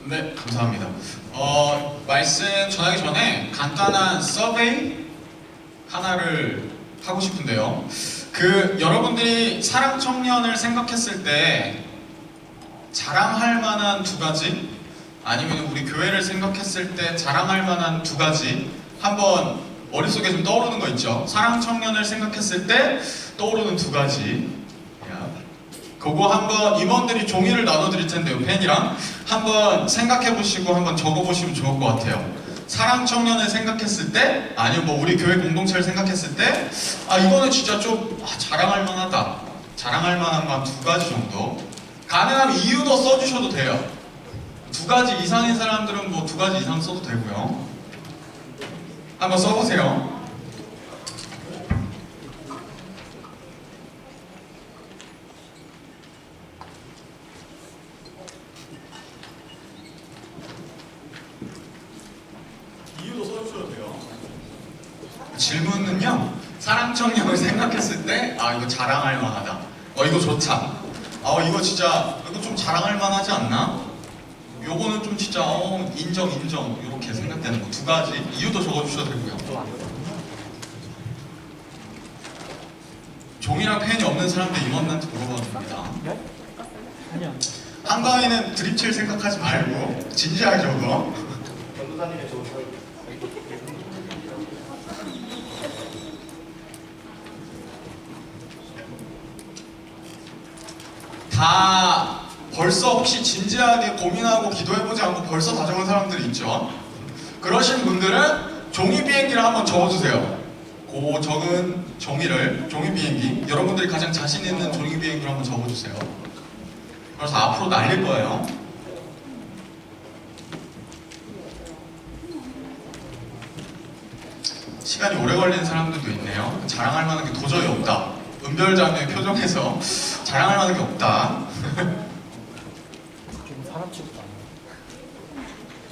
네, 감사합니다. 말씀 전하기 전에 간단한 서베이 하나를 하고 싶은데요. 여러분들이 사랑 청년을 생각했을 때 자랑할 만한 두 가지, 아니면 우리 교회를 생각했을 때 자랑할 만한 두 가지 한번 머릿속에 좀 떠오르는 거 있죠? 사랑 청년을 생각했을 때 떠오르는 두 가지. 그거 한번 임원들이 종이를 나눠드릴 텐데요, 펜이랑 한번 생각해보시고 한번 적어보시면 좋을 것 같아요. 사랑 청년을 생각했을 때, 아니면 뭐 우리 교회 공동체를 생각했을 때, 이거는 진짜 좀 자랑할 만하다. 자랑할 만한 거 한 두 가지 정도. 가능하면 이유도 써주셔도 돼요. 두 가지 이상인 사람들은 뭐 두 가지 이상 써도 되고요. 한번 써보세요. 이유도 써주셔도 돼요. 질문은요, 사랑 청년을 생각했을 때, 이거 자랑할 만하다. 이거 좋다. 이거 진짜, 이거 좀 자랑할 만하지 않나? 요거는 좀 진짜, 인정, 이렇게 생각되는 거 두 가지. 이유도 적어주셔도 되고요. 종이랑 펜이 없는 사람들 임원한테 물어봐도 됩니다. 한가위는 드립칠 생각하지 말고, 진지하게 적어. 전도사님의 좋은 다 벌써 혹시 진지하게 고민하고 기도해보지 않고 벌써 다 적은 사람들이 있죠? 그러신 분들은 종이 비행기를 한번 적어주세요. 그 적은 종이 비행기, 여러분들이 가장 자신 있는 종이 비행기를 한번 적어주세요. 그래서 앞으로 날릴 거예요. 시간이 오래 걸리는 사람들도 있네요. 자랑할 만한 게 도저히 없다. 은별자매의 표정에서 자랑할 만한 게 없다. 좀 사람 취급도 안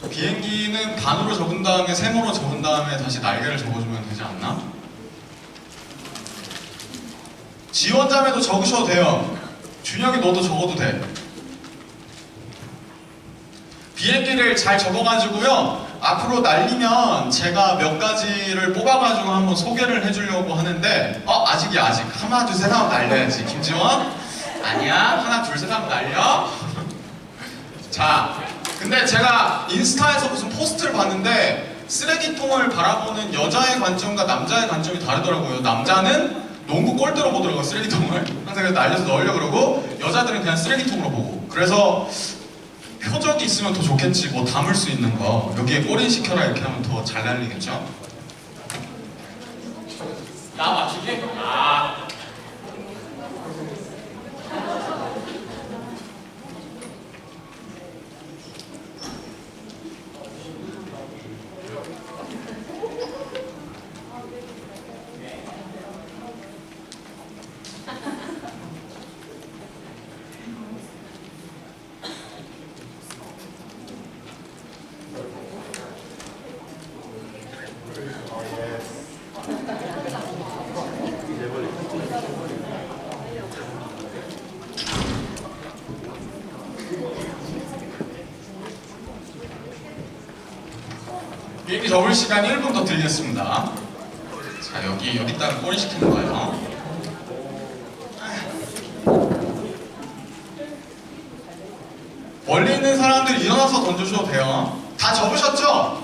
해. 비행기는 반으로 접은 다음에 세모로 접은 다음에 다시 날개를 접어주면 되지 않나? 지원자매도 적으셔도 돼요. 준혁이 너도 적어도 돼. 비행기를 잘 접어가지고요, 앞으로 날리면 제가 몇 가지를 뽑아가지고 한번 소개를 해주려고 하는데, 아직이야, 아직. 하나, 둘, 셋 하면 날려야지. 김지원? 아니야. 하나, 둘, 셋 하면 날려. 자, 근데 제가 인스타에서 무슨 포스트를 봤는데, 쓰레기통을 바라보는 여자의 관점과 남자의 관점이 다르더라고요. 남자는 농구 골대로 보더라고요, 쓰레기통을. 항상 그래서 날려서 넣으려고 그러고, 여자들은 그냥 쓰레기통으로 보고. 그래서 표적이 있으면 더 좋겠지, 뭐 담을 수 있는 거. 여기에 꼬린 시켜라 이렇게 하면 더 잘 날리겠죠? 나 맞추기? 비행기 접을 시간 1분 더 드리겠습니다. 자, 여기다가 꼬리 시키는 거예요. 멀리 있는 사람들 일어나서 던져주셔도 돼요. 다 접으셨죠?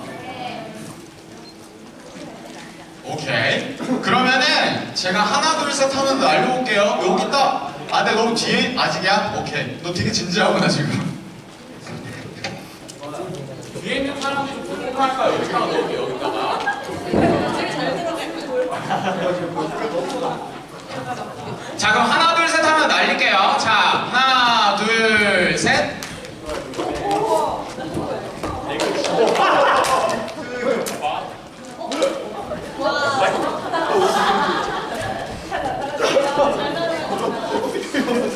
오케이. 그러면은 제가 하나, 둘, 셋 하면 날려볼게요. 여기 있다. 네, 너무 뒤에? 아직이야? 오케이. 너 되게 진지하구나, 지금. 뒤에 있는 사람들이 보통 할까요? 여기다가 넣을게요, 여기다가. 자, 그럼 하나, 둘, 셋 하면 날릴게요. 자, 하나, 둘, 셋.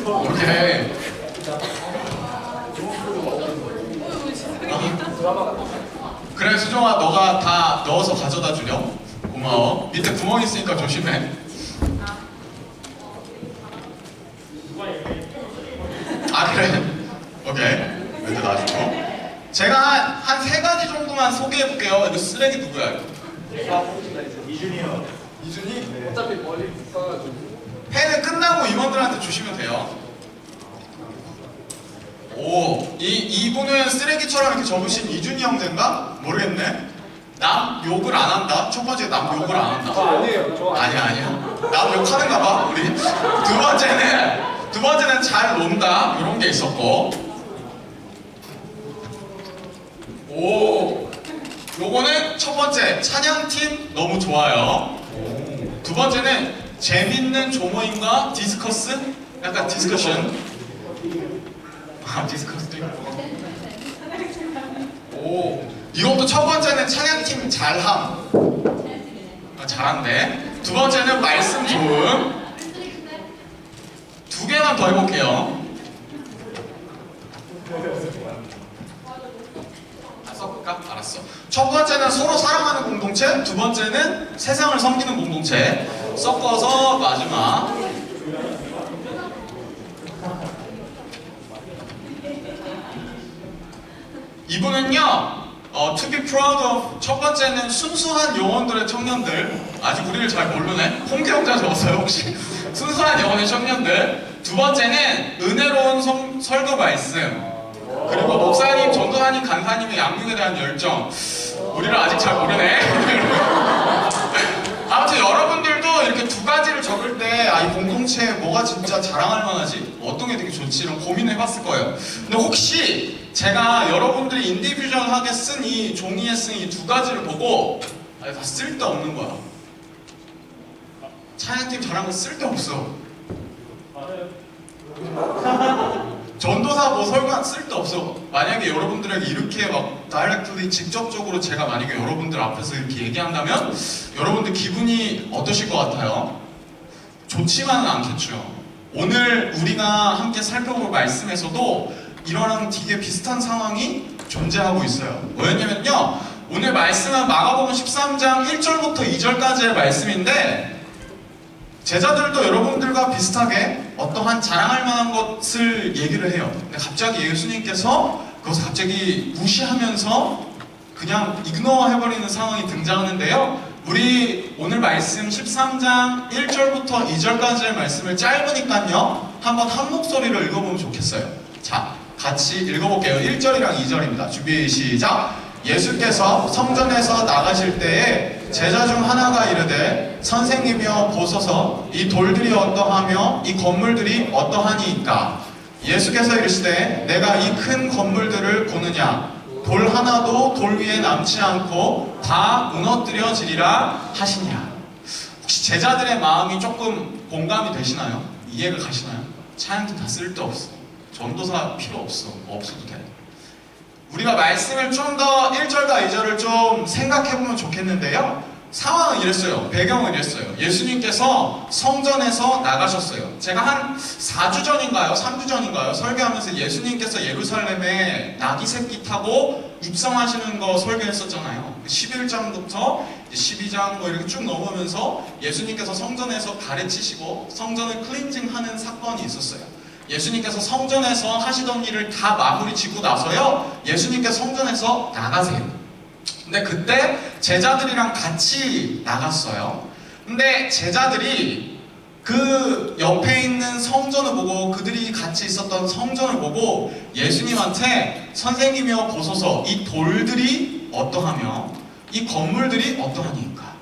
오케이. 그래, 수정아, 너가 다 넣어서 가져다 주렴. 고마워. 밑에 구멍 있으니까 조심해. 그래. 오케이. 멘트 놔주고. 제가 한 세 가지 정도만 소개해볼게요. 이거 쓰레기 누구야, 이거? 이준이요. 이준이? 어차피 멀리 붙어가지고. 펜은 끝나고 임원들한테 주시면 돼요. 오, 이분은 쓰레기처럼 이렇게 접으신 이준이 형제인가? 모르겠네. 남 욕을 안 한다. 첫 번째 남 욕을 안 한다. 저 아니에요. 저 아니에요. 아니야. 남 욕하는가 봐, 우리. 두 번째는 잘 논다. 이런 게 있었고. 오, 요거는 첫 번째 찬양팀 너무 좋아요. 두 번째는 재밌는 조모임과 디스커스? 약간 디스커션. 아, 디스커스. 오, 이것도 첫 번째는 찬양팀 잘함. 아, 잘한데. 두 번째는 말씀 좋음. 두 개만 더 해볼게요. 섞을까? 알았어. 첫 번째는 서로 사랑하는 공동체, 두 번째는 세상을 섬기는 공동체. 섞어서 마지막. 이분은요, to be proud of. 첫 번째는 순수한 영혼들의 청년들. 아직 우리를 잘 모르네. 홍계영자 적었어요, 혹시? 순수한 영혼의 청년들. 두 번째는 은혜로운 설교 말씀. 그리고 목사님, 전도사님, 간사님의 양육에 대한 열정. 우리를 아직 잘 모르네. 아무튼 여러분들도 이렇게 두 가지를 적을 때, 아, 이 공동체에 뭐가 진짜 자랑할 만하지? 어떤 게 되게 좋지? 이런 고민을 해봤을 거예요. 근데 혹시 제가 여러분들이 인디비주얼하게 쓴 이 종이에 쓴 이 두 가지를 보고, 아, 다 쓸데없는 거야. 찬양팀 잘한 거 쓸데없어. 전도사 뭐 설관 쓸데없어. 만약에 여러분들에게 이렇게 막 다이렉트리 직접적으로 제가 만약에 여러분들 앞에서 이렇게 얘기한다면 여러분들 기분이 어떠실 것 같아요? 좋지만은 않겠죠. 오늘 우리가 함께 살펴볼 말씀에서도 이런 되게 비슷한 상황이 존재하고 있어요. 왜냐면요, 오늘 말씀은 마가복음 13장 1절부터 2절까지의 말씀인데 제자들도 여러분들과 비슷하게 어떠한 자랑할 만한 것을 얘기를 해요. 근데 갑자기 예수님께서 그것을 갑자기 무시하면서 그냥 이그노어 해버리는 상황이 등장하는데요. 우리 오늘 말씀 13장 1절부터 2절까지의 말씀을 짧으니까요, 한번 한 목소리로 읽어보면 좋겠어요. 자, 같이 읽어볼게요. 1절이랑 2절입니다. 준비 시작! 예수께서 성전에서 나가실 때에 제자 중 하나가 이르되 선생님이여 보소서 이 돌들이 어떠하며 이 건물들이 어떠하니이까. 예수께서 이르시되 내가 이 큰 건물들을 보느냐. 돌 하나도 돌 위에 남지 않고 다 무너뜨려지리라 하시니라. 혹시 제자들의 마음이 조금 공감이 되시나요? 이해가 가시나요? 찬양도 다 쓸데없어. 전도사 필요 없어. 없어도 돼. 우리가 말씀을 좀 더 1절과 2절을 좀 생각해보면 좋겠는데요. 상황은 이랬어요. 배경은 이랬어요. 예수님께서 성전에서 나가셨어요. 제가 한 4주 전인가요? 3주 전인가요? 설교하면서 예수님께서 예루살렘에 나귀 새끼 타고 입성하시는 거 설교했었잖아요. 11장부터 12장 뭐 이렇게 쭉 넘으면서 예수님께서 성전에서 가르치시고 성전을 클린징하는 사건이 있었어요. 예수님께서 성전에서 하시던 일을 다 마무리 짓고 나서요, 예수님께서 성전에서 나가세요. 근데 그때 제자들이랑 같이 나갔어요. 근데 제자들이 그 옆에 있는 성전을 보고, 그들이 같이 있었던 성전을 보고 예수님한테 선생님이여 보소서 이 돌들이 어떠하며 이 건물들이 어떠하니까.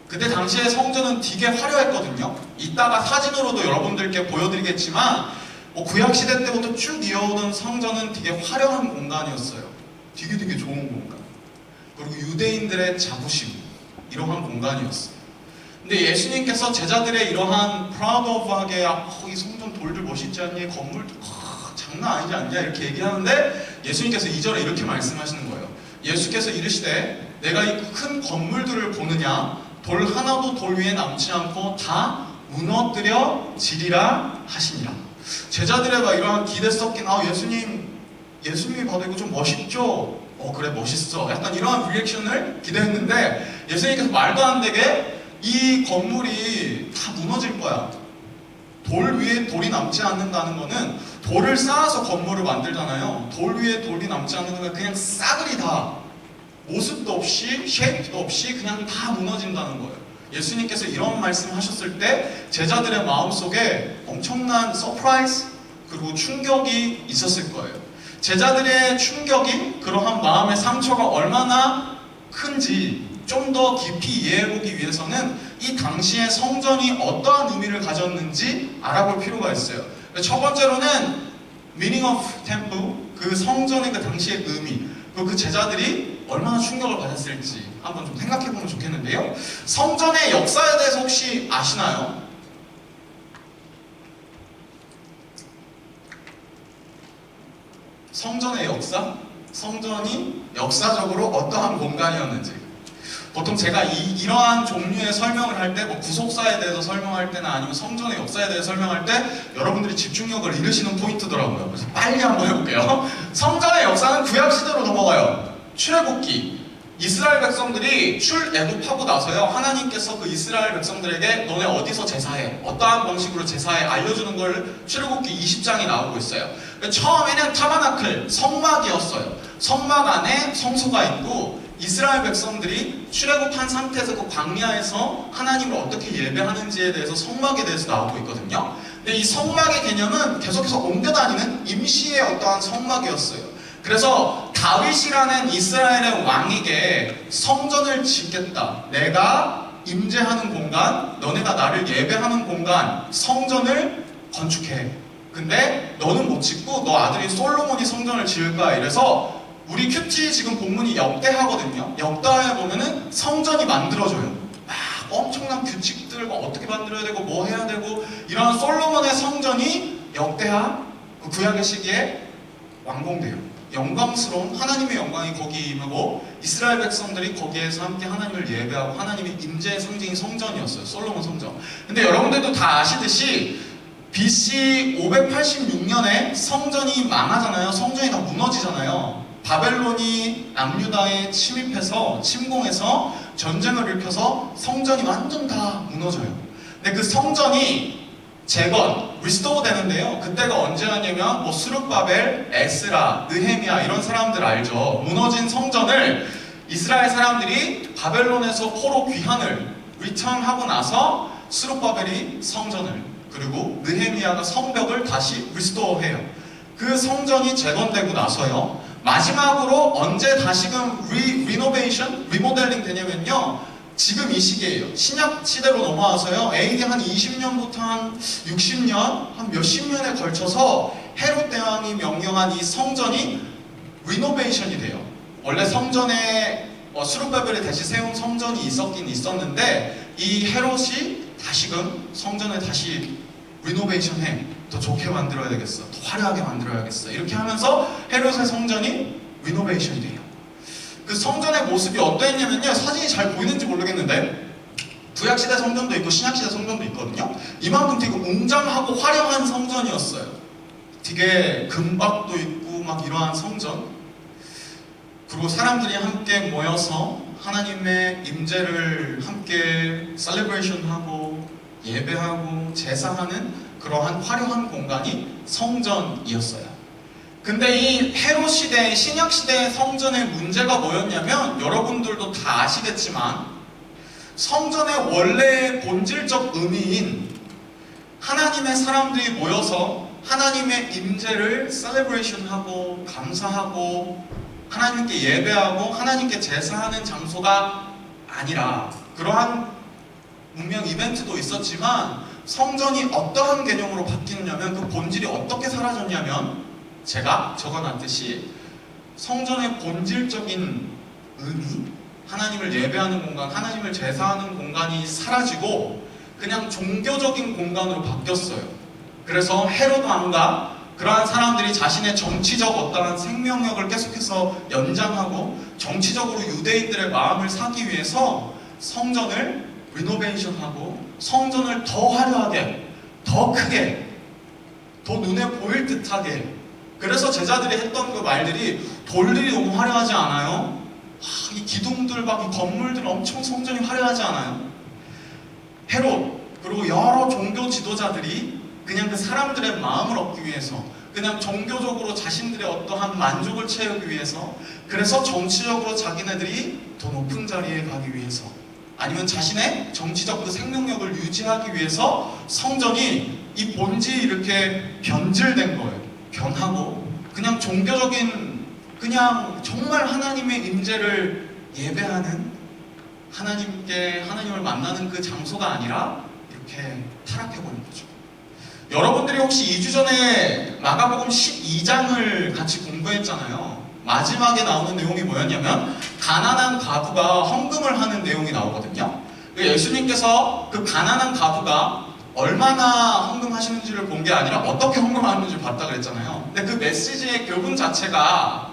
그때 당시에 성전은 되게 화려했거든요. 이따가 사진으로도 여러분들께 보여드리겠지만 구약시대 때부터 쭉 이어오던 성전은 되게 화려한 공간이었어요. 되게 좋은 공간. 그리고 유대인들의 자부심, 이러한 공간이었어요. 근데 예수님께서 제자들의 이러한 프라우드 오브하게 이 성전 돌들 멋있지 않니? 건물도 장난 아니지 않냐? 이렇게 얘기하는데 예수님께서 2절에 이렇게 말씀하시는 거예요. 예수께서 이르시되 내가 이 큰 건물들을 보느냐? 돌 하나도 돌 위에 남지 않고 다 무너뜨려지리라 하시니라. 제자들의 막 이러한 기대 섞인 예수님이 봐도 이거 좀 멋있죠? 그래 멋있어. 약간 이러한 리액션을 기대했는데 예수님께서 말도 안 되게 이 건물이 다 무너질 거야. 돌 위에 돌이 남지 않는다는 거는 돌을 쌓아서 건물을 만들잖아요. 돌 위에 돌이 남지 않는 건 그냥 싸그리 다 모습도 없이 쉐입도 없이 그냥 다 무너진다는 거예요. 예수님께서 이런 말씀하셨을 때 제자들의 마음속에 엄청난 서프라이즈 그리고 충격이 있었을 거예요. 제자들의 충격이 그러한 마음의 상처가 얼마나 큰지 좀 더 깊이 이해해보기 위해서는 이 당시의 성전이 어떠한 의미를 가졌는지 알아볼 필요가 있어요. 첫 번째로는 meaning of temple, 그 성전의 그 당시의 의미, 그리고 그 제자들이 얼마나 충격을 받았을지 한번 좀 생각해보면 좋겠는데요. 성전의 역사에 대해서 혹시 아시나요? 성전의 역사? 성전이 역사적으로 어떠한 공간이었는지. 보통 제가 이러한 종류의 설명을 할 때, 뭐 구속사에 대해서 설명할 때나 아니면 성전의 역사에 대해서 설명할 때 여러분들이 집중력을 잃으시는 포인트더라고요. 그래서 빨리 한번 해볼게요. 성전의 역사는 구약시대로 넘어가요. 출애굽기. 이스라엘 백성들이 출애굽하고 나서요, 하나님께서 그 이스라엘 백성들에게 너네 어디서 제사해, 어떠한 방식으로 제사해 알려주는 걸 출애굽기 20장이 나오고 있어요. 처음에는 타바나클, 성막이었어요. 성막 안에 성소가 있고 이스라엘 백성들이 출애굽한 상태에서 그 광야에서 하나님을 어떻게 예배하는지에 대해서 성막에 대해서 나오고 있거든요. 근데 이 성막의 개념은 계속해서 옮겨다니는 임시의 어떠한 성막이었어요. 그래서 다윗이라는 이스라엘의 왕에게 성전을 짓겠다. 내가 임재하는 공간, 너네가 나를 예배하는 공간, 성전을 건축해. 근데 너는 못 짓고 너 아들이 솔로몬이 성전을 지을 거야. 이래서 우리 큐티 지금 본문이 역대하거든요. 역대하에 보면은 성전이 만들어져요. 막 엄청난 규칙들, 뭐 어떻게 만들어야 되고 뭐 해야 되고 이런 솔로몬의 성전이 역대하 그 구약의 시기에 완공돼요. 영광스러운 하나님의 영광이 거기 임하고 이스라엘 백성들이 거기에서 함께 하나님을 예배하고 하나님의 임재의 상징이 성전이었어요. 솔로몬 성전. 근데 여러분들도 다 아시듯이 BC 586년에 성전이 망하잖아요. 성전이 다 무너지잖아요. 바벨론이 남유다에 침입해서 침공해서 전쟁을 일으켜서 성전이 완전 다 무너져요. 근데 그 성전이 재건, 리스토어 되는데요. 그때가 언제냐면 뭐 수룹바벨, 에스라, 느헤미야 이런 사람들 알죠. 무너진 성전을 이스라엘 사람들이 바벨론에서 포로 귀환을 리턴하고 나서 수룹바벨이 성전을 그리고 느헤미야가 성벽을 다시 리스토어해요. 그 성전이 재건되고 나서요. 마지막으로 언제 다시금 리노베이션, 리모델링 되냐면요. 지금 이 시기예요. 신약 시대로 넘어와서요. AD 한 20년부터 한 60년, 한 몇십 년에 걸쳐서 헤롯 대왕이 명령한 이 성전이 리노베이션이 돼요. 원래 성전에 수룹바벨이 다시 세운 성전이 있었긴 있었는데 이 헤롯이 다시금 성전을 다시 리노베이션해. 더 좋게 만들어야 되겠어. 더 화려하게 만들어야겠어. 이렇게 하면서 헤롯의 성전이 리노베이션이 돼요. 그 성전의 모습이 어떠했냐면요. 사진이 잘 보이는지 모르겠는데 구약시대 성전도 있고 신약시대 성전도 있거든요. 이만큼 되게 웅장하고 화려한 성전이었어요. 되게 금박도 있고 막 이러한 성전. 그리고 사람들이 함께 모여서 하나님의 임재를 함께 셀레브레이션하고 예배하고 제사하는 그러한 화려한 공간이 성전이었어요. 근데 이 헤롯 시대, 신약 시대의 성전의 문제가 뭐였냐면 여러분들도 다 아시겠지만 성전의 원래 본질적 의미인 하나님의 사람들이 모여서 하나님의 임재를 셀레브레이션하고 감사하고 하나님께 예배하고 하나님께 제사하는 장소가 아니라 그러한 분명 이벤트도 있었지만 성전이 어떠한 개념으로 바뀌느냐면 그 본질이 어떻게 사라졌냐면 제가 적어놨듯이 성전의 본질적인 의미, 하나님을 예배하는 공간, 하나님을 제사하는 공간이 사라지고 그냥 종교적인 공간으로 바뀌었어요. 그래서 헤롯 왕과 그러한 사람들이 자신의 정치적 어떠한 생명력을 계속해서 연장하고 정치적으로 유대인들의 마음을 사기 위해서 성전을 리노베이션하고 성전을 더 화려하게, 더 크게, 더 눈에 보일 듯하게. 그래서 제자들이 했던 그 말들이 돌들이 너무 화려하지 않아요? 이 기둥들 막 이 건물들 엄청 성전이 화려하지 않아요? 헤롯 그리고 여러 종교 지도자들이 그냥 그 사람들의 마음을 얻기 위해서, 그냥 종교적으로 자신들의 어떠한 만족을 채우기 위해서, 그래서 정치적으로 자기네들이 더 높은 자리에 가기 위해서, 아니면 자신의 정치적 그 생명력을 유지하기 위해서 성전이 이 본질이 이렇게 변질된 거예요. 변하고 그냥 종교적인, 그냥 정말 하나님의 임재를 예배하는, 하나님을 만나는 그 장소가 아니라 이렇게 타락해버린 거죠. 여러분들이 혹시 2주 전에 마가복음 12장을 같이 공부했잖아요. 마지막에 나오는 내용이 뭐였냐면 가난한 과부가 헌금을 하는 내용이 나오거든요. 예수님께서 그 가난한 과부가 얼마나 헌금하시는지를 본 게 아니라 어떻게 헌금하는지를 봤다 그랬잖아요. 근데 그 메시지의 교훈 자체가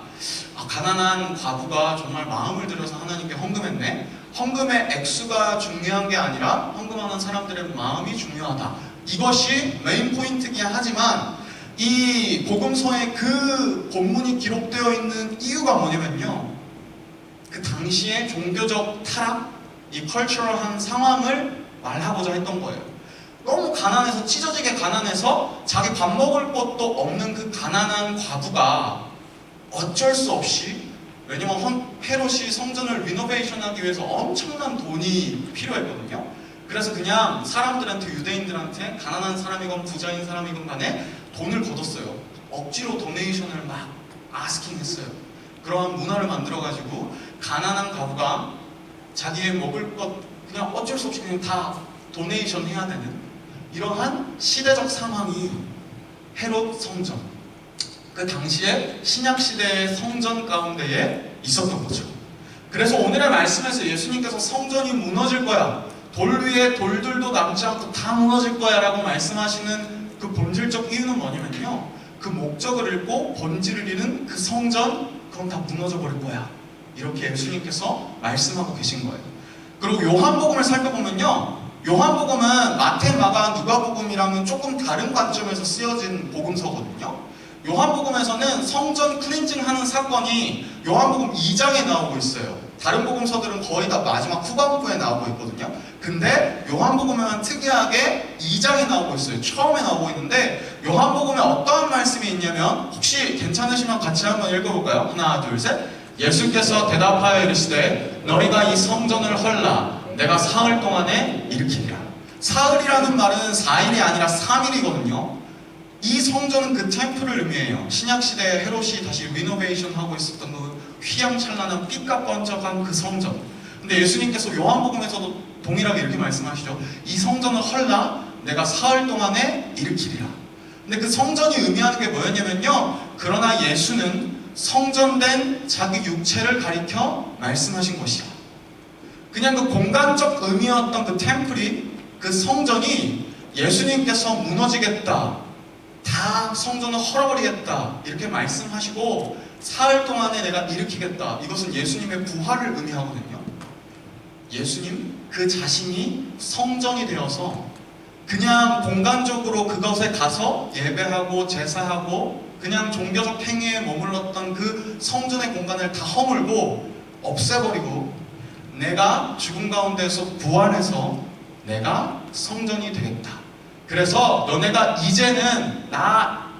가난한 과부가 정말 마음을 들여서 하나님께 헌금했네. 헌금의 액수가 중요한 게 아니라 헌금하는 사람들의 마음이 중요하다. 이것이 메인 포인트이긴 하지만 이 복음서에 그 본문이 기록되어 있는 이유가 뭐냐면요, 그 당시의 종교적 타락, 이 컬처럴한 상황을 말하고자 했던 거예요. 너무 가난해서, 찢어지게 가난해서 자기 밥 먹을 것도 없는 그 가난한 과부가 어쩔 수 없이, 왜냐면 헤롯이 성전을 리노베이션하기 위해서 엄청난 돈이 필요했거든요. 그래서 그냥 사람들한테, 유대인들한테, 가난한 사람이건 부자인 사람이건 간에 돈을 걷었어요. 억지로 도네이션을 막 아스킹 했어요. 그러한 문화를 만들어가지고 가난한 과부가 자기의 먹을 것 그냥 어쩔 수 없이 그냥 다 도네이션 해야 되는 이러한 시대적 상황이 헤롯 성전, 그 당시에 신약시대의 성전 가운데에 있었던 거죠. 그래서 오늘의 말씀에서 예수님께서 성전이 무너질 거야, 돌 위에 돌들도 남지 않고 다 무너질 거야 라고 말씀하시는 그 본질적 이유는 뭐냐면요, 그 목적을 잃고 본질을 잃은 그 성전, 그건 다 무너져 버릴 거야, 이렇게 예수님께서 말씀하고 계신 거예요. 그리고 요한복음을 살펴보면요, 요한복음은 마태, 마가, 누가복음이랑은 조금 다른 관점에서 쓰여진 복음서거든요. 요한복음에서는 성전 클린징하는 사건이 요한복음 2장에 나오고 있어요. 다른 복음서들은 거의 다 마지막 후반부에 나오고 있거든요. 근데 요한복음에만 특이하게 2장에 나오고 있어요. 처음에 나오고 있는데, 요한복음에 어떠한 말씀이 있냐면, 혹시 괜찮으시면 같이 한번 읽어볼까요? 하나, 둘, 셋. 예수께서 대답하여 이르시되 너희가 이 성전을 헐라 내가 사흘 동안에 일으키리라. 사흘이라는 말은 4일이 아니라 3일이거든요. 이 성전은 그 템플을 의미해요. 신약시대에 헤롯이 다시 리노베이션 하고 있었던 그 휘황찬란한 삐까뻔쩍한 그 성전. 근데 예수님께서 요한복음에서도 동일하게 이렇게 말씀하시죠. 이 성전을 헐라 내가 사흘 동안에 일으키리라. 근데 그 성전이 의미하는 게 뭐였냐면요, 그러나 예수는 성전된 자기 육체를 가리켜 말씀하신 것이야. 그냥 그 공간적 의미였던 그 템플이, 그 성전이 예수님께서 무너지겠다, 다 성전을 헐어버리겠다 이렇게 말씀하시고 사흘 동안에 내가 일으키겠다, 이것은 예수님의 부활을 의미하거든요. 예수님 그 자신이 성전이 되어서 그냥 공간적으로 그것에 가서 예배하고 제사하고 그냥 종교적 행위에 머물렀던 그 성전의 공간을 다 허물고 없애버리고 내가 죽음 가운데서 부활해서 내가 성전이 되겠다. 그래서 너네가 이제는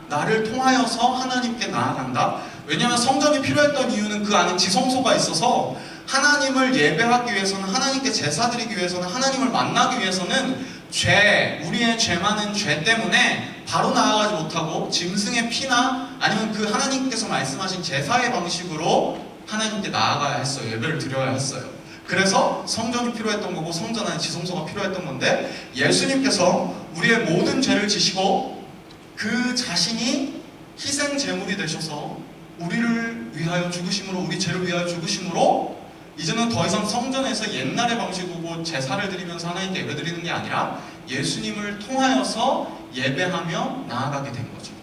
나를 통하여서 하나님께 나아간다. 왜냐하면 성전이 필요했던 이유는 그 안에 지성소가 있어서 하나님을 예배하기 위해서는, 하나님께 제사 드리기 위해서는, 하나님을 만나기 위해서는 우리의 죄 많은 죄 때문에 바로 나아가지 못하고 짐승의 피나 아니면 그 하나님께서 말씀하신 제사의 방식으로 하나님께 나아가야 했어요. 예배를 드려야 했어요. 그래서 성전이 필요했던 거고 성전 안에 지성소가 필요했던 건데, 예수님께서 우리의 모든 죄를 지시고 그 자신이 희생 제물이 되셔서 우리를 위하여 죽으심으로, 우리 죄를 위하여 죽으심으로 이제는 더 이상 성전에서 옛날의 방식으로 제사를 드리면서 하나님께 예배 드리는 게 아니라 예수님을 통하여서 예배하며 나아가게 된 거죠.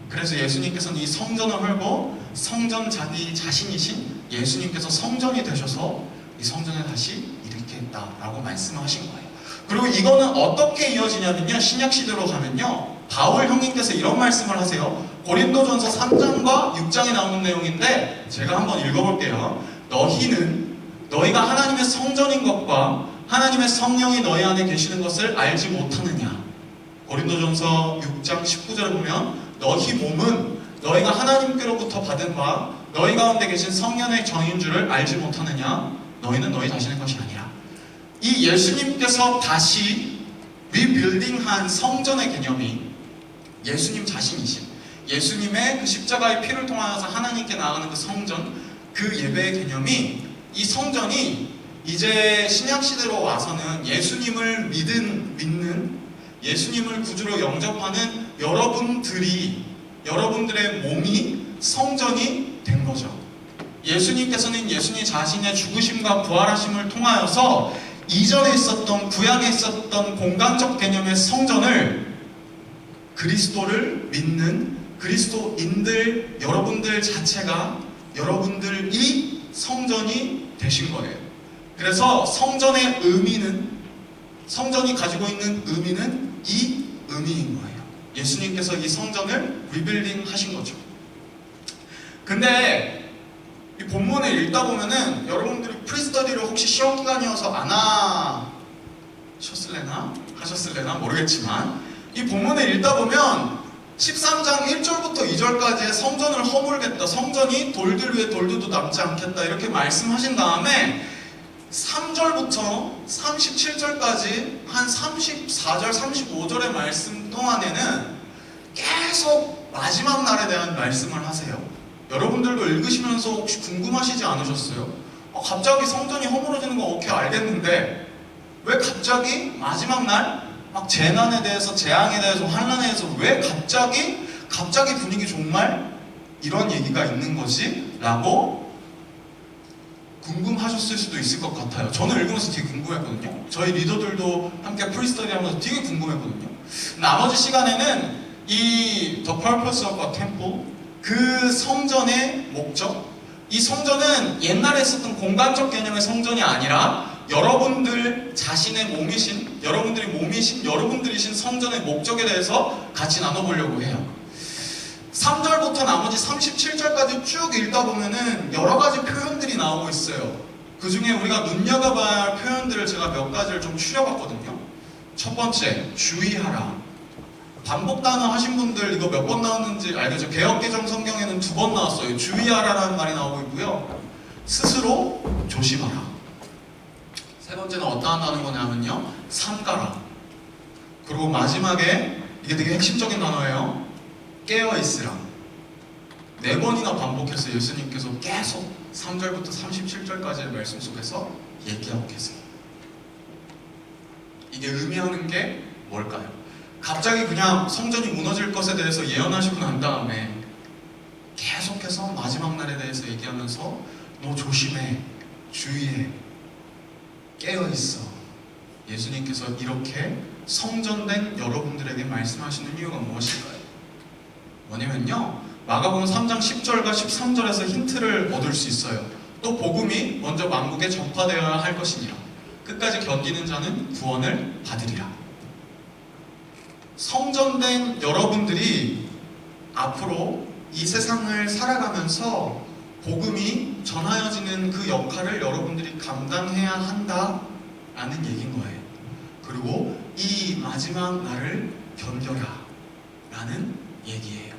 그래서 예수님께서는 이 성전을 헐고 성전 자기 자신이신 예수님께서 성전이 되셔서 이 성전을 다시 일으키겠다라고 말씀하신 거예요. 그리고 이거는 어떻게 이어지냐면요, 신약시대로 가면요, 바울 형님께서 이런 말씀을 하세요. 고린도전서 3장과 6장에 나오는 내용인데 제가 한번 읽어볼게요. 너희가 하나님의 성전인 것과 하나님의 성령이 너희 안에 계시는 것을 알지 못하느냐. 고린도전서 6장 19절에 보면 너희 몸은 너희가 하나님께로부터 받은 바 너희 가운데 계신 성령의 정인 줄을 알지 못하느냐? 너희는 너희 자신의 것이 아니라. 이 예수님께서 다시 리빌딩한 성전의 개념이 예수님 자신이신, 예수님의 그 십자가의 피를 통하여서 하나님께 나아가는 그 성전, 그 예배의 개념이, 이 성전이 이제 신약시대로 와서는 예수님을 믿는 예수님을 구주로 영접하는 여러분들의 몸이 성전이 된 거죠. 예수님께서는 예수님 자신의 죽으심과 부활하심을 통하여서 이전에 있었던, 구약에 있었던 공간적 개념의 성전을 그리스도를 믿는 그리스도인들, 여러분들 자체가, 여러분들이 성전이 되신 거예요. 그래서 성전의 의미는, 성전이 가지고 있는 의미는 이 의미인 거예요. 예수님께서 이 성전을 리빌딩 하신 거죠. 근데 이 본문을 읽다 보면은 여러분들이 프리스터디를 혹시 시험 기간이어서 안 하셨을래나 모르겠지만, 이 본문을 읽다 보면 13장 1절부터 2절까지의 성전을 허물겠다, 성전이 돌들 위에 돌들도 남지 않겠다 이렇게 말씀하신 다음에 3절부터 37절까지 한 34절, 35절의 말씀 동안에는 계속 마지막 날에 대한 말씀을 하세요. 여러분들도 읽으시면서 혹시 궁금하시지 않으셨어요? 갑자기 성전이 허물어지는 건 오케이 알겠는데 왜 갑자기 마지막 날 막 재난에 대해서, 재앙에 대해서, 환난에 대해서 왜 갑자기 분위기 정말 이런 얘기가 있는 거지? 라고 궁금하셨을 수도 있을 것 같아요. 저는 읽으면서 되게 궁금했거든요. 저희 리더들도 함께 프리스터디 하면서 되게 궁금했거든요. 나머지 시간에는 이 The Purpose of a Temple, 그 성전의 목적, 이 성전은 옛날에 있었던 공간적 개념의 성전이 아니라 여러분들 자신의 몸이신, 여러분들이신 성전의 목적에 대해서 같이 나눠보려고 해요. 3절부터 나머지 37절까지 쭉 읽다 보면은 여러 가지 표현들이 나오고 있어요. 그 중에 우리가 눈여겨봐야 할 표현들을 제가 몇 가지를 좀 추려봤거든요. 첫 번째, 주의하라. 반복 단어 하신 분들 이거 몇 번 나왔는지 알겠죠? 개역개정 성경에는 2번 나왔어요. 주의하라라는 말이 나오고 있고요. 스스로 조심하라. 세 번째는 어떠한 단어냐면요, 삼가라. 그리고 마지막에 이게 되게 핵심적인 단어예요. 깨어있으라. 4번이나 반복해서 예수님께서 계속 3절부터 37절까지의 말씀 속에서 얘기하고 계세요. 이게 의미하는 게 뭘까요? 갑자기 그냥 성전이 무너질 것에 대해서 예언하시고 난 다음에 계속해서 마지막 날에 대해서 얘기하면서 너 조심해, 주의해, 깨어있어. 예수님께서 이렇게 성전된 여러분들에게 말씀하시는 이유가 무엇일까요? 뭐냐면요, 마가복음 3장 10절과 13절에서 힌트를 얻을 수 있어요. 또 복음이 먼저 만국에 전파되어야 할 것이니라. 끝까지 견디는 자는 구원을 받으리라. 성전된 여러분들이 앞으로 이 세상을 살아가면서 복음이 전하여지는 그 역할을 여러분들이 감당해야 한다라는 얘기인 거예요. 그리고 이 마지막 날을 견뎌라 라는 얘기예요.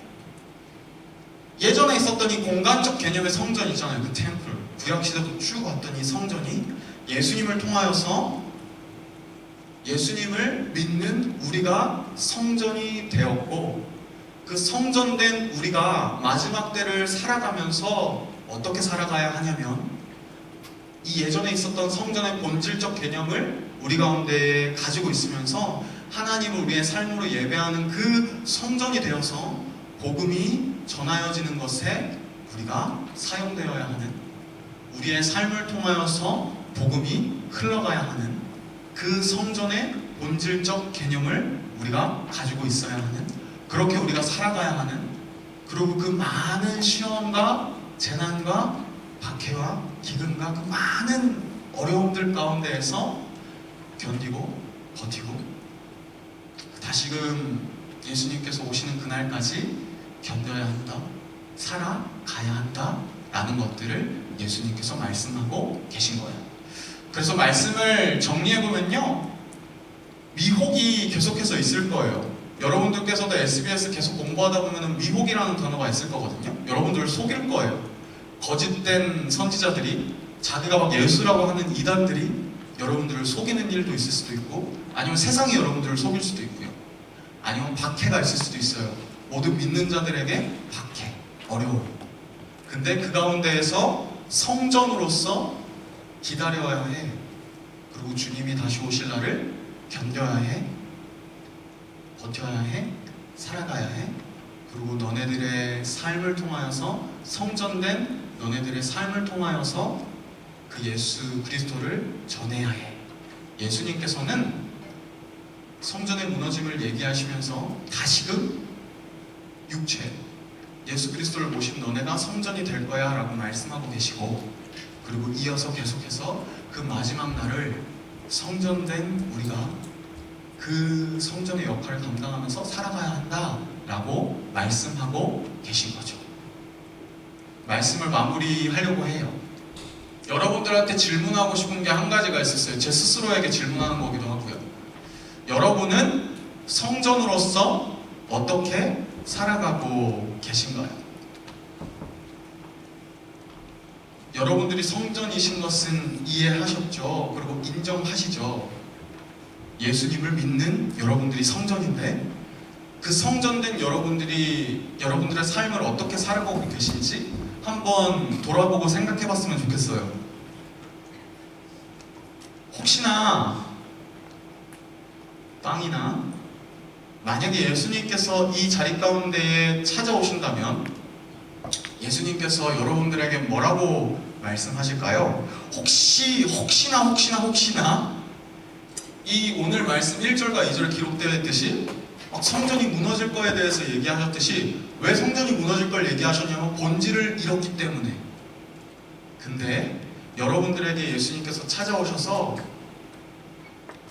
예전에 있었던 이 공간적 개념의 성전 있잖아요. 그 템플, 구약시대도 쭉 왔던 이 성전이 예수님을 통하여서 예수님을 믿는 우리가 성전이 되었고, 그 성전된 우리가 마지막 때를 살아가면서 어떻게 살아가야 하냐면, 이 예전에 있었던 성전의 본질적 개념을 우리 가운데 가지고 있으면서 하나님을 우리의 삶으로 예배하는 그 성전이 되어서 복음이 전하여지는 것에 우리가 사용되어야 하는, 우리의 삶을 통하여서 복음이 흘러가야 하는 그 성전의 본질적 개념을 우리가 가지고 있어야 하는, 그렇게 우리가 살아가야 하는, 그리고 그 많은 시험과 재난과 박해와 기근과 그 많은 어려움들 가운데에서 견디고 버티고 다시금 예수님께서 오시는 그날까지 견뎌야 한다, 살아가야 한다 라는 것들을 예수님께서 말씀하고 계신 거예요. 그래서 말씀을 정리해보면요, 미혹이 계속해서 있을 거예요. 여러분들께서도 SBS 계속 공부하다 보면 위혹이라는 단어가 있을 거거든요. 여러분들을 속일 거예요. 거짓된 선지자들이, 자기가 막 예수라고 하는 이단들이 여러분들을 속이는 일도 있을 수도 있고, 아니면 세상이 여러분들을 속일 수도 있고요. 아니면 박해가 있을 수도 있어요. 모든 믿는 자들에게 박해, 어려움. 근데 그 가운데에서 성전으로서 기다려야 해. 그리고 주님이 다시 오실 날을 견뎌야 해. 버텨야 해. 살아가야 해. 그리고 너네들의 삶을 통하여서, 성전된 너네들의 삶을 통하여서 그 예수 그리스도를 전해야 해. 예수님께서는 성전의 무너짐을 얘기하시면서 다시금 육체, 예수 그리스도를 모신 너네가 성전이 될 거야 라고 말씀하고 계시고, 그리고 이어서 계속해서 그 마지막 날을 성전된 우리가 그 성전의 역할을 감당하면서 살아가야 한다 라고 말씀하고 계신 거죠. 말씀을 마무리하려고 해요. 여러분들한테 질문하고 싶은 게 한 가지가 있었어요. 제 스스로에게 질문하는 거기도 하고요. 여러분은 성전으로서 어떻게 살아가고 계신가요? 여러분들이 성전이신 것은 이해하셨죠? 그리고 인정하시죠? 예수님을 믿는 여러분들이 성전인데, 그 성전된 여러분들의 삶을 어떻게 살아가고 계신지 한번 돌아보고 생각해 봤으면 좋겠어요. 혹시나 땅이나, 만약에 예수님께서 이 자리 가운데에 찾아오신다면 예수님께서 여러분들에게 뭐라고 말씀하실까요? 혹시나 이 오늘 말씀 1절과 2절 기록되어 있듯이 성전이 무너질 거에 대해서 얘기하셨듯이, 왜 성전이 무너질 걸 얘기하셨냐면 본질을 잃었기 때문에. 근데 여러분들에게 예수님께서 찾아오셔서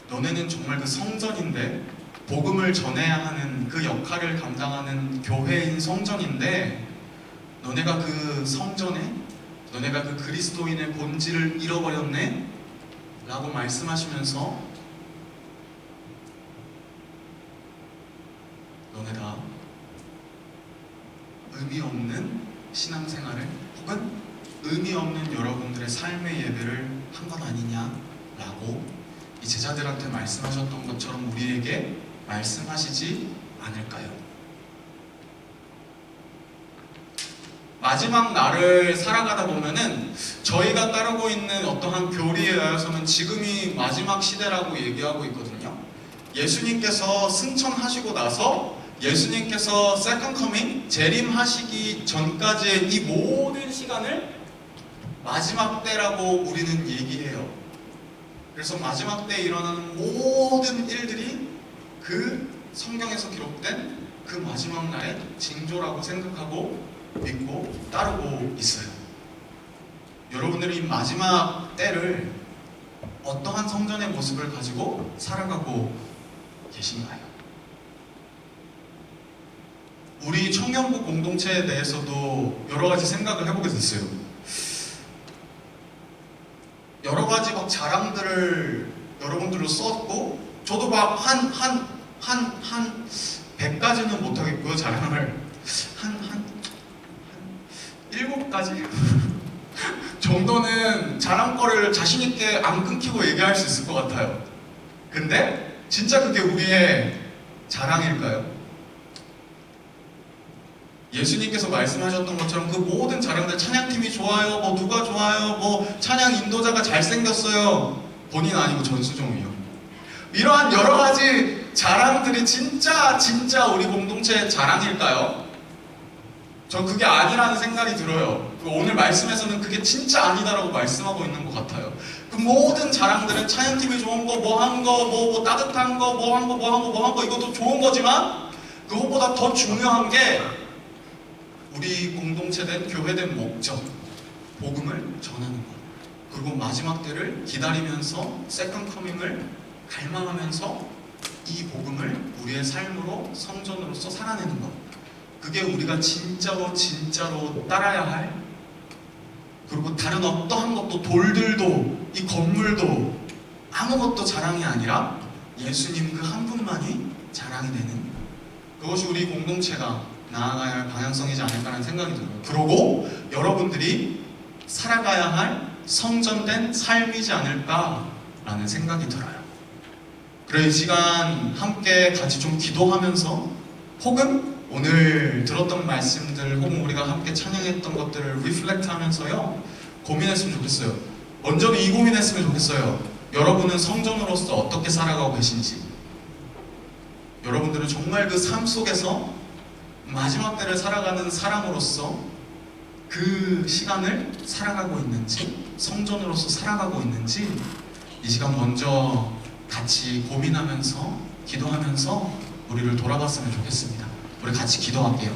너네는 정말 그 성전인데, 복음을 전해야 하는 그 역할을 감당하는 교회인 성전인데, 너네가 그 성전에, 너네가 그 그리스도인의 본질을 잃어버렸네? 라고 말씀하시면서 너네가 의미 없는 신앙생활을, 혹은 의미 없는 여러분들의 삶의 예배를 한 건 아니냐라고 이 제자들한테 말씀하셨던 것처럼 우리에게 말씀하시지 않을까요? 마지막 날을 살아가다 보면은 저희가 따르고 있는 어떠한 교리에 의해서는 지금이 마지막 시대라고 얘기하고 있거든요. 예수님께서 승천하시고 나서, 예수님께서 세컨드 커밍, 재림하시기 전까지의 이 모든 시간을 마지막 때라고 우리는 얘기해요. 그래서 마지막 때에 일어나는 모든 일들이 그 성경에서 기록된 그 마지막 날의 징조라고 생각하고 믿고 따르고 있어요. 여러분들이 이 마지막 때를 어떠한 성전의 모습을 가지고 살아가고 계신가요? 우리 청년부 공동체에 대해서도 여러 가지 생각을 해보게 됐어요. 여러 가지 막 자랑들을 여러분들로 썼고, 저도 막 한 100가지는 못하겠고요, 자랑을. 한 7가지? 정도는 자랑거리를 자신있게 안 끊기고 얘기할 수 있을 것 같아요. 근데 진짜 그게 우리의 자랑일까요? 예수님께서 말씀하셨던 것처럼 그 모든 자랑들, 찬양팀이 좋아요, 뭐 누가 좋아요, 뭐 찬양 인도자가 잘생겼어요, 본인 아니고 전수종이요. 이러한 여러 가지 자랑들이 진짜 우리 공동체의 자랑일까요? 전 그게 아니라는 생각이 들어요. 오늘 말씀에서는 그게 진짜 아니다라고 말씀하고 있는 것 같아요. 그 모든 자랑들은 찬양팀이 좋은 거, 뭐 한 거, 뭐 따뜻한 거, 뭐 한 거 이것도 좋은 거지만, 그것보다 더 중요한 게 우리 공동체된 교회된 목적, 복음을 전하는 것. 그리고 마지막 때를 기다리면서 세컨드 커밍을 갈망하면서 이 복음을 우리의 삶으로, 성전으로서 살아내는 것. 그게 우리가 진짜로 따라야 할, 그리고 다른 어떠한 것도, 돌들도, 이 건물도 아무것도 자랑이 아니라 예수님 그 한 분만이 자랑이 되는 그것이 우리 공동체가 나아가야 할 방향성이지 않을까라는 생각이 들어요. 그러고 여러분들이 살아가야 할 성전된 삶이지 않을까라는 생각이 들어요. 그래서 이 시간 함께 같이 좀 기도하면서 혹은 오늘 들었던 말씀들 혹은 우리가 함께 찬양했던 것들을 리플렉트 하면서요 고민했으면 좋겠어요. 먼저는 이 고민했으면 좋겠어요. 여러분은 성전으로서 어떻게 살아가고 계신지, 여러분들은 정말 그 삶 속에서 마지막 때를 살아가는 사람으로서 그 시간을 살아가고 있는지, 성전으로서 살아가고 있는지 이 시간 먼저 같이 고민하면서 기도하면서 우리를 돌아봤으면 좋겠습니다. 우리 같이 기도할게요.